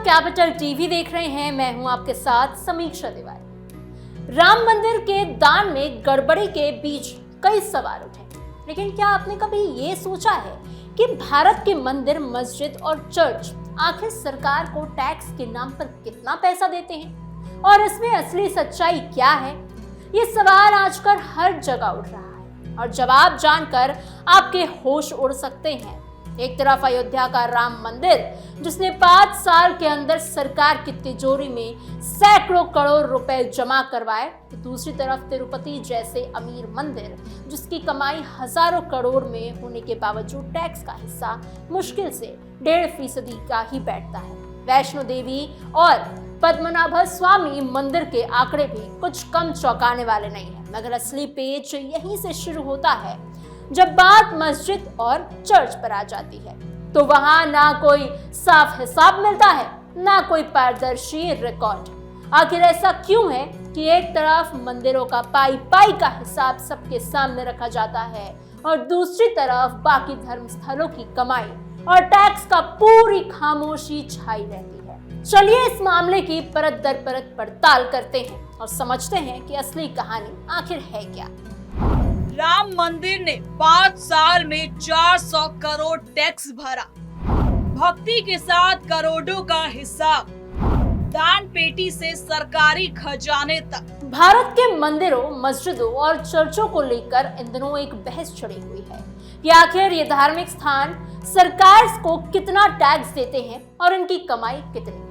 Capital TV देख रहे हैं। मैं हूं आपके साथ समीक्षा तिवारी। राम मंदिर के दान में गड़बड़ी के बीच कई सवाल उठे, लेकिन क्या आपने कभी ये सोचा है कि भारत के मंदिर, मस्जिद और चर्च आखिर सरकार को टैक्स के नाम पर कितना पैसा देते हैं और इसमें असली सच्चाई क्या है? ये सवाल आजकल हर जगह उठ रहा है और जवाब जानकर आपके होश उड़ सकते हैं। एक तरफ अयोध्या का राम मंदिर, जिसने 5 साल के अंदर सरकार की तिजोरी में सैकड़ों करोड़ रुपए जमा करवाए, तो दूसरी तरफ तिरुपति जैसे अमीर मंदिर, जिसकी कमाई हजारों करोड़ में होने के बावजूद टैक्स का हिस्सा मुश्किल से 1.5% का ही बैठता है। वैष्णो देवी और पद्मनाभ स्वामी मंदिर के आंकड़े भी कुछ कम चौंकाने वाले नहीं है, मगर असली पेच यहीं से शुरू होता है। जब बात मस्जिद और चर्च पर आ जाती है तो वहां ना कोई साफ हिसाब मिलता है, ना कोई पारदर्शी रिकॉर्ड। आखिर ऐसा क्यों है कि एक तरफ मंदिरों का पाई पाई का हिसाब सबके सामने रखा जाता है और दूसरी तरफ बाकी धर्म स्थलों की कमाई और टैक्स का पूरी खामोशी छाई रहती है? चलिए इस मामले की परत दर परत पड़ताल करते हैं और समझते हैं कि असली कहानी आखिर है क्या। राम मंदिर ने 5 साल में 400 करोड़ टैक्स भरा। भक्ति के साथ करोड़ों का हिसाब, दान पेटी से सरकारी खजाने तक। भारत के मंदिरों, मस्जिदों और चर्चों को लेकर इन दिनों एक बहस छिड़ी हुई है कि आखिर ये धार्मिक स्थान सरकार को कितना टैक्स देते हैं और इनकी कमाई कितनी।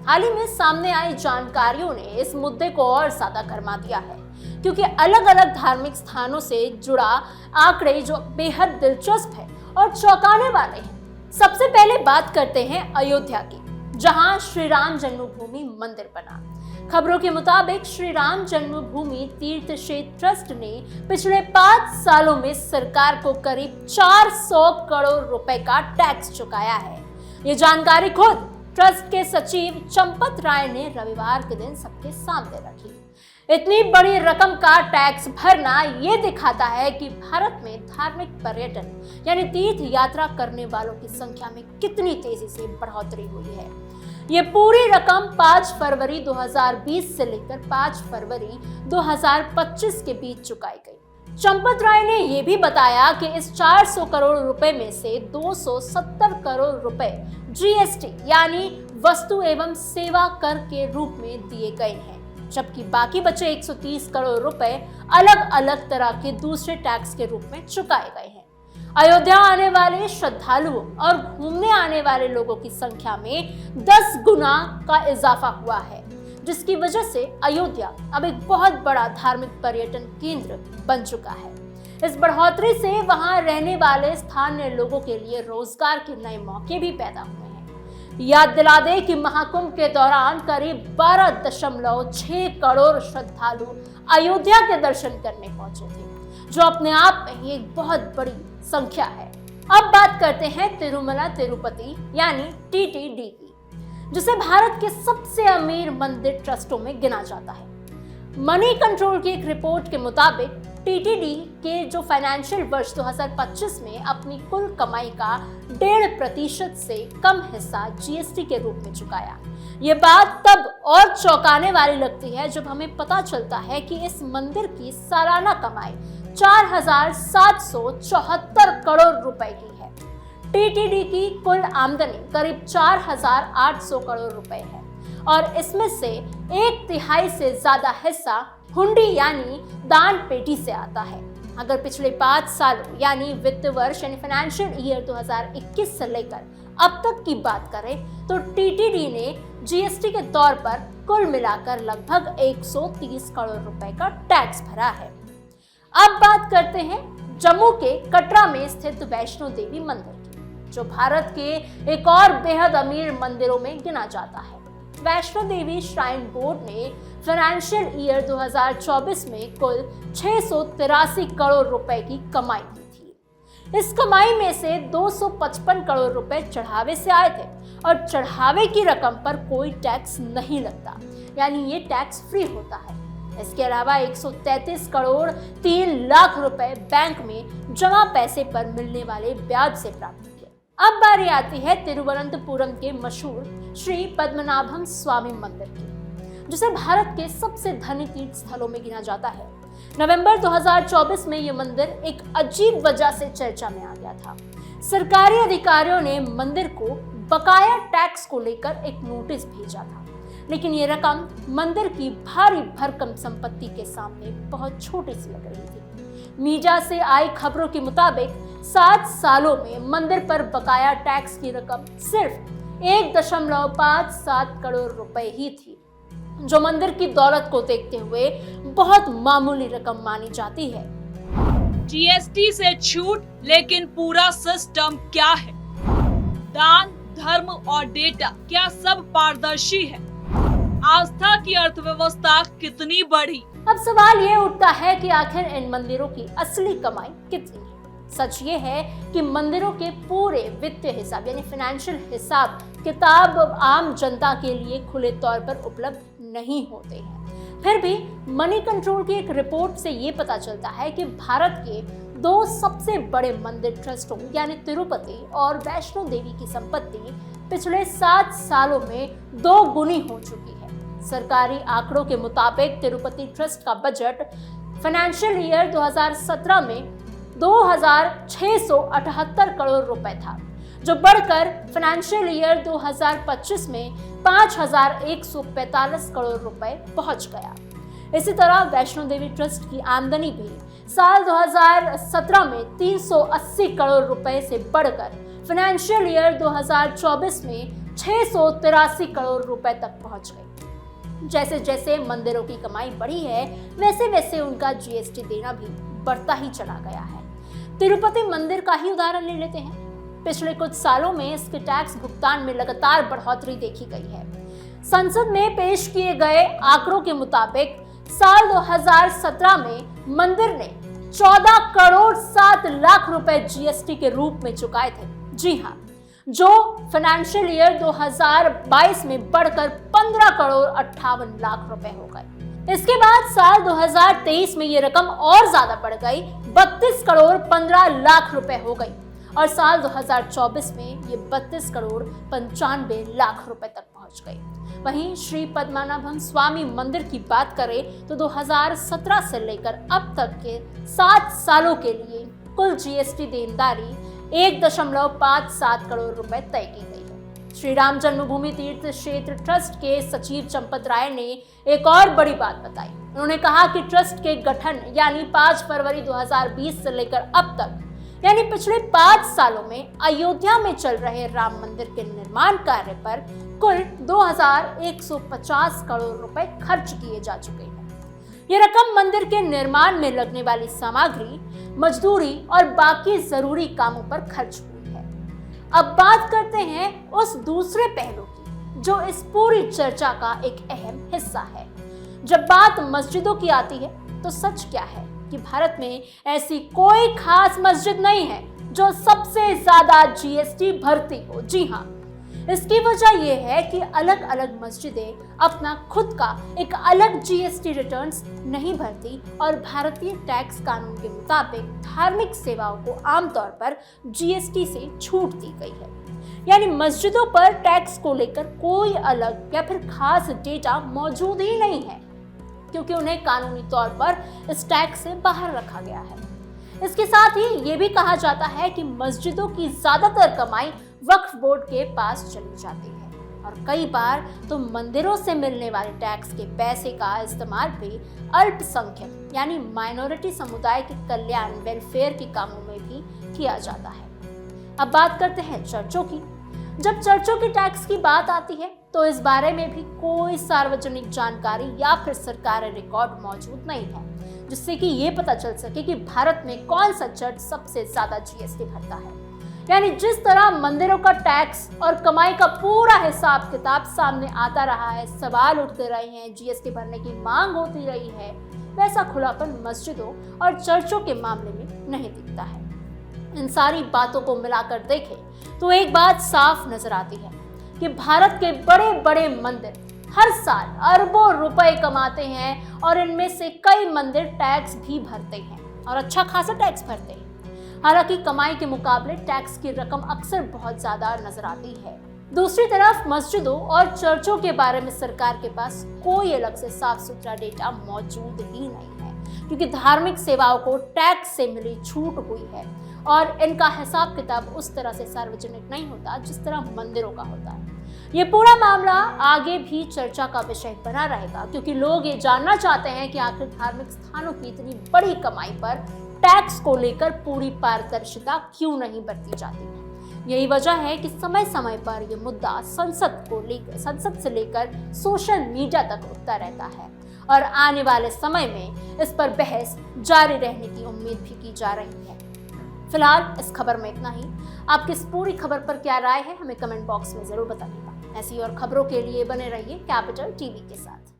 हाल ही में सामने आई जानकारियों ने इस मुद्दे को और ज्यादा गरमा दिया है, क्योंकि अलग अलग धार्मिक स्थानों से जुड़ा आंकड़े जो बेहद दिलचस्प है और चौंकाने वाले हैं। सबसे पहले बात करते हैं अयोध्या की, जहां श्री राम जन्मभूमि मंदिर बना। खबरों के मुताबिक श्री राम जन्मभूमि तीर्थ क्षेत्र ट्रस्ट ने पिछले 5 सालों में सरकार को करीब 400 करोड़ रुपए का टैक्स चुकाया है। ये जानकारी खुद ट्रस्ट के सचिव चंपत राय ने रविवार के दिन सबके सामने रखी। इतनी बड़ी रकम का टैक्स भरना ये दिखाता है कि भारत में धार्मिक पर्यटन यानी तीर्थ यात्रा करने वालों की संख्या में कितनी तेजी से बढ़ोतरी हुई है। ये पूरी रकम 5 फरवरी 2020 से लेकर 5 फरवरी 2025 के बीच चुकाई गई। चंपत राय ने यह भी बताया कि इस 400 करोड़ रुपए में से 270 करोड़ रुपए जीएसटी यानी वस्तु एवं सेवा कर के रूप में दिए गए हैं, जबकि बाकी बचे 130 करोड़ रुपए अलग अलग तरह के दूसरे टैक्स के रूप में चुकाए गए हैं। अयोध्या आने वाले श्रद्धालुओं और घूमने आने वाले लोगों की संख्या में 10 गुना का इजाफा हुआ है, जिसकी वजह से अयोध्या अब एक बहुत बड़ा धार्मिक पर्यटन केंद्र बन चुका है। इस बढ़ोतरी से वहां रहने वाले स्थानीय लोगों के लिए रोजगार के नए मौके भी पैदा हुए हैं। याद दिला दें कि महाकुंभ के दौरान करीब 12.6 करोड़ श्रद्धालु अयोध्या के दर्शन करने पहुंचे थे, जो अपने आप में ही एक बहुत बड़ी संख्या है। अब बात करते हैं तिरुमला तिरुपति यानी टीटीडी की, जिसे भारत के सबसे अमीर मंदिर ट्रस्टों में गिना जाता है। मनी कंट्रोल की एक रिपोर्ट के मुताबिक टीटीडी के जो फाइनेंशियल वर्ष 2025 में अपनी कुल कमाई का 1.5% से कम हिस्सा जीएसटी के रूप में चुकाया। ये बात तब और चौंकाने वाली लगती है जब हमें पता चलता है कि इस मंदिर की सालाना कमाई 4,774 करोड़ रुपए की है। टीटीडी की कुल आमदनी करीब 4,800 करोड़ रुपए है और इसमें से 1/3 से ज्यादा हिस्सा हुंडी यानी दान पेटी से आता है। अगर पिछले 5 सालों यानी वित्त वर्ष यानी फाइनेंशियल ईयर 2021 से लेकर अब तक की बात करें तो टीटीडी ने जीएसटी के तौर पर कुल मिलाकर लगभग 130 करोड़ रुपए का टैक्स भरा है। अब बात करते हैं जम्मू के कटरा में स्थित वैष्णो देवी मंदिर की, जो भारत के एक और बेहद अमीर मंदिरों में गिना जाता है। वैष्णो देवी श्राइन बोर्ड ने फाइनेंशियल ईयर 2024 में कुल 683 करोड़ रुपए की कमाई की थी। इस कमाई में से 255 करोड़ रुपए चढ़ावे से आए थे और चढ़ावे की रकम पर कोई टैक्स नहीं लगता, यानी ये टैक्स फ्री होता है। इसके अलावा 133 करोड़ 3 लाख रुपए बैंक में जमा पैसे पर मिलने वाले ब्याज से प्राप्त किए। अब बारी आती है तिरुवनंतपुरम के मशहूर श्री पद्मनाभम स्वामी मंदिर की, जिसे भारत के सबसे धनी तीर्थ स्थलों में गिना जाता है। नवंबर 2024 में यह मंदिर एक अजीब वजह से चर्चा में आ गया था। सरकारी अधिकारियों ने मंदिर को बकाया टैक्स को लेकर एक नोटिस भेजा था, लेकिन ये रकम मंदिर की भारी भरकम संपत्ति के सामने बहुत छोटी सी लग रही थी। मीडिया से आई खबरों के मुताबिक 7 सालों में मंदिर पर बकाया टैक्स की रकम सिर्फ 1.57 करोड़ रुपए ही थी, जो मंदिर की दौलत को देखते हुए बहुत मामूली रकम मानी जाती है। जीएसटी से छूट, लेकिन पूरा सिस्टम क्या है? दान, धर्म और डेटा क्या सब पारदर्शी है? आस्था की अर्थव्यवस्था कितनी बढ़ी? अब सवाल ये उठता है कि आखिर इन मंदिरों की असली कमाई कितनी है। सच ये है कि मंदिरों के पूरे वित्तीय हिसाब यानी फाइनेंशियल हिसाब किताब आम जनता के लिए खुले तौर पर उपलब्ध नहीं होते हैं। फिर भी मनी कंट्रोल की एक रिपोर्ट से ये पता चलता है कि भारत के 2 सबसे बड़े मंदिर ट्रस्टों यानी तिरुपति और वैष्णो देवी की संपत्ति पिछले 7 सालों में 2 गुनी हो चुकी है। सरकारी आंकड़ों के मुताबिक तिरुपति ट्रस्ट का बजट फाइनेंशियल ईयर 2017 में 2,678 करोड़ रुपए था, जो बढ़कर फाइनेंशियल ईयर 2025 में 5,145 करोड़ रुपए पहुंच गया। इसी तरह वैष्णो देवी ट्रस्ट की आमदनी भी साल 2017 में 380 करोड़ रुपए से बढ़कर फाइनेंशियल ईयर 2024 में 683 करोड़ रुपए तक पहुंच गई। जैसे जैसे मंदिरों की कमाई बढ़ी है, वैसे वैसे उनका जीएसटी देना भी बढ़ता ही चला गया है। तिरुपति मंदिर का ही उदाहरण ले लेते हैं। पिछले कुछ सालों में इसके टैक्स भुगतान में लगातार बढ़ोतरी देखी गई है। संसद में पेश किए गए आंकड़ों के मुताबिक साल 2017 में मंदिर ने 14 करोड़ 7 लाख रुपए जीएसटी के रूप में चुकाए थे। जी हाँ, जो फाइनेंशियल ईयर 2022 में बढ़कर 15 करोड़ 58 लाख रुपए हो गए। इसके बाद साल 2023 में ये रकम और ज्यादा बढ़ गई, 32 करोड़ 15 लाख रुपए हो गई और साल 2024 में ये 32 करोड़ 95 लाख रुपए तक पहुंच गई। वहीं श्री पद्मनाभम स्वामी मंदिर की बात करें तो 2017 से लेकर अब तक के 7 सालों के लिए कुल जीएसटी देनदारी 1.57 करोड़ रुपए तय की गई है। श्री राम जन्मभूमि तीर्थ क्षेत्र ट्रस्ट के सचिव चंपत राय ने एक और बड़ी बात बताई। उन्होंने कहा कि ट्रस्ट के गठन यानी 5 फरवरी 2020 से लेकर अब तक यानी पिछले 5 सालों में अयोध्या में चल रहे राम मंदिर के निर्माण कार्य पर कुल 2,150 करोड़ रुपए खर्च किए जा चुके हैं। ये रकम मंदिर के निर्माण में लगने वाली सामग्री, मजदूरी और बाकी जरूरी कामों पर खर्च हुई है। अब बात करते हैं उस दूसरे पहलू की, जो इस पूरी चर्चा का एक अहम हिस्सा है। जब बात मस्जिदों की आती है तो सच क्या है कि भारत में ऐसी कोई खास मस्जिद नहीं है जो सबसे ज्यादा जीएसटी भरती हो। जी हाँ, इसकी वजह यह है कि अलग अलग मस्जिदें अपना खुद का एक अलग जीएसटी रिटर्न्स नहीं भरती और भारतीय टैक्स कानून के मुताबिक धार्मिक सेवाओं को आमतौर पर जीएसटी से छूट दी गई है। यानी मस्जिदों पर टैक्स को लेकर कोई अलग या फिर खास डेटा मौजूद ही नहीं है, क्योंकि उन्हें कानूनी तौर पर इस टैक्स से बाहर रखा गया है। इसके साथ ही ये भी कहा जाता है कि मस्जिदों की ज्यादातर कमाई वक्फ बोर्ड के पास चली जाती है और कई बार तो मंदिरों से मिलने वाले टैक्स के पैसे का इस्तेमाल भी अल्पसंख्यक यानी माइनॉरिटी समुदाय के कल्याण वेलफेयर के कामों में भी किया जाता है। अब बात करते हैं चर्चों की। जब चर्चों की टैक्स की बात आती है तो इस बारे में भी कोई सार्वजनिक जानकारी या फिर सरकारी रिकॉर्ड मौजूद नहीं है, जिससे कि ये पता चल सके कि भारत में कौन सा चर्च सबसे ज्यादा जीएसटी भरता है। यानी जिस तरह मंदिरों का टैक्स और कमाई का पूरा हिसाब किताब सामने आता रहा है, सवाल उठते रहे हैं, जीएसटी भरने की मांग होती रही है, वैसा खुलापन मस्जिदों और चर्चों के मामले में नहीं दिखता है। इन सारी बातों को मिलाकर देखें तो एक बात साफ नजर आती है कि भारत के बड़े बड़े मंदिर हर साल अरबों रुपए कमाते हैं और इनमें से कई मंदिर टैक्स भी भरते हैं और अच्छा खासा टैक्स भरते हैं। हालांकि कमाई के मुकाबले टैक्स की रकम अक्सर बहुत ज्यादा नजर आती है। दूसरी तरफ मस्जिदों और चर्चों के बारे में सरकार के पास कोई अलग से साफ सुथरा डेटा मौजूद ही नहीं है, क्योंकि धार्मिक सेवाओं को टैक्स से मिली छूट हुई है और इनका हिसाब किताब उस तरह से सार्वजनिक नहीं होता जिस तरह मंदिरों का होता है। ये पूरा मामला आगे भी चर्चा का विषय बना रहेगा, क्योंकि लोग ये जानना चाहते हैं कि आखिर धार्मिक स्थानों की इतनी बड़ी कमाई पर टैक्स को लेकर पूरी पारदर्शिता क्यों नहीं बरती जाती है। यही वजह है कि समय समय पर यह मुद्दा संसद से लेकर सोशल मीडिया तक उठता रहता है और आने वाले समय में इस पर बहस जारी रहने की उम्मीद भी की जा रही है। फिलहाल इस खबर में इतना ही। आपकी इस पूरी खबर पर क्या राय है, हमें कमेंट बॉक्स में जरूर बताइएगा। ऐसी और खबरों के लिए बने रहिए कैपिटल टीवी के साथ।